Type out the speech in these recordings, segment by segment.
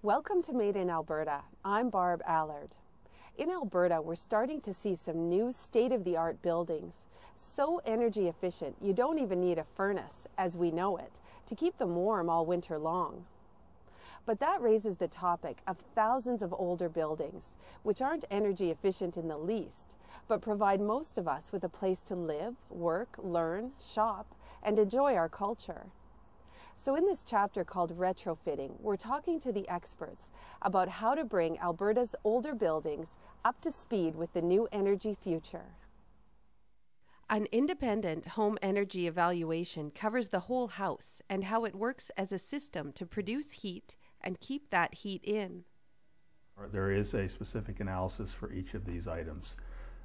Welcome to Made-in-Alberta. I'm Barb Allard. In Alberta, we're starting to see some new state-of-the-art buildings, so energy efficient you don't even need a furnace, as we know it, to keep them warm all winter long. But that raises the topic of thousands of older buildings, which aren't energy efficient in the least, but provide most of us with a place to live, work, learn, shop, and enjoy our culture. So in this chapter called Retrofitting, we're talking to the experts about how to bring Alberta's older buildings up to speed with the new energy future. An independent home energy evaluation covers the whole house and how it works as a system to produce heat and keep that heat in. There is a specific analysis for each of these items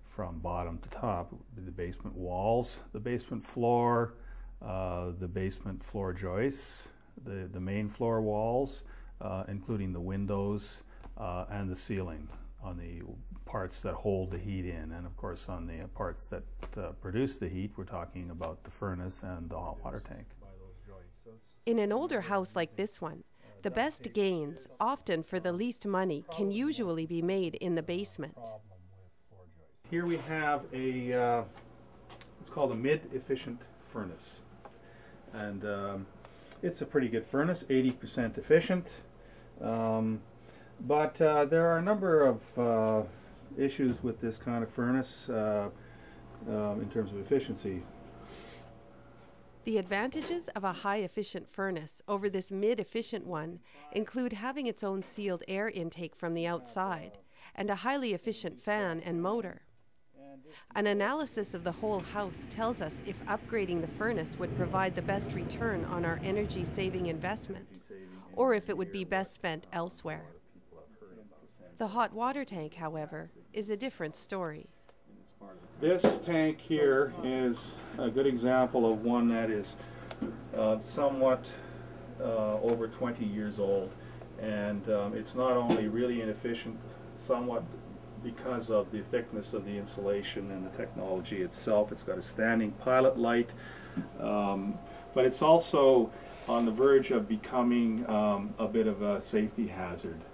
from bottom to top. The basement walls, the basement floor, the basement floor joists, the main floor walls, including the windows and the ceiling on the parts that hold the heat in. And of course on the parts that produce the heat, we're talking about the furnace and the hot water tank. In an older house like this one, the best gains, often for the least money, can usually be made in the basement. Here we have a, it's called a mid-efficient furnace. And it's a pretty good furnace, 80% efficient. But there are a number of issues with this kind of furnace in terms of efficiency. The advantages of a high-efficient furnace over this mid-efficient one include having its own sealed air intake from the outside and a highly efficient fan and motor. An analysis of the whole house tells us if upgrading the furnace would provide the best return on our energy-saving investment, or if it would be best spent elsewhere. The hot water tank, however, is a different story. This tank here is a good example of one that is somewhat over 20 years old, and it's not only really inefficient, somewhat because of the thickness of the insulation and the technology itself. It's got a standing pilot light, but it's also on the verge of becoming a bit of a safety hazard.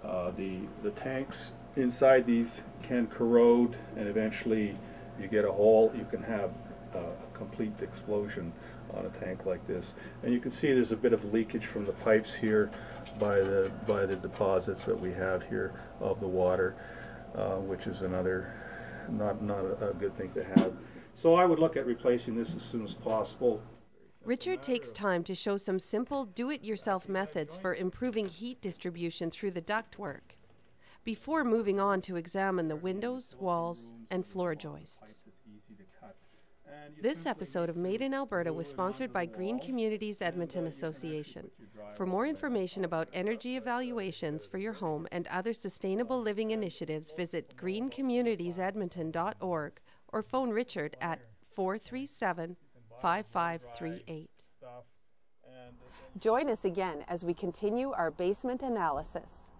The tanks inside these can corrode, and eventually you get a hole, you can have a complete explosion on a tank like this. And you can see there's a bit of leakage from the pipes here by the deposits that we have here of the water. Which is another not a good thing to have. So I would look at replacing this as soon as possible. Richard takes time to show some simple do-it-yourself methods for improving heat distribution through the ductwork, before moving on to examine the windows, walls, and floor joists. This episode of Made in Alberta was sponsored by Green Communities Edmonton Association. For more information about energy evaluations for your home and other sustainable living initiatives, visit greencommunitiesedmonton.org or phone Richard at 437-5538. Join us again as we continue our basement analysis.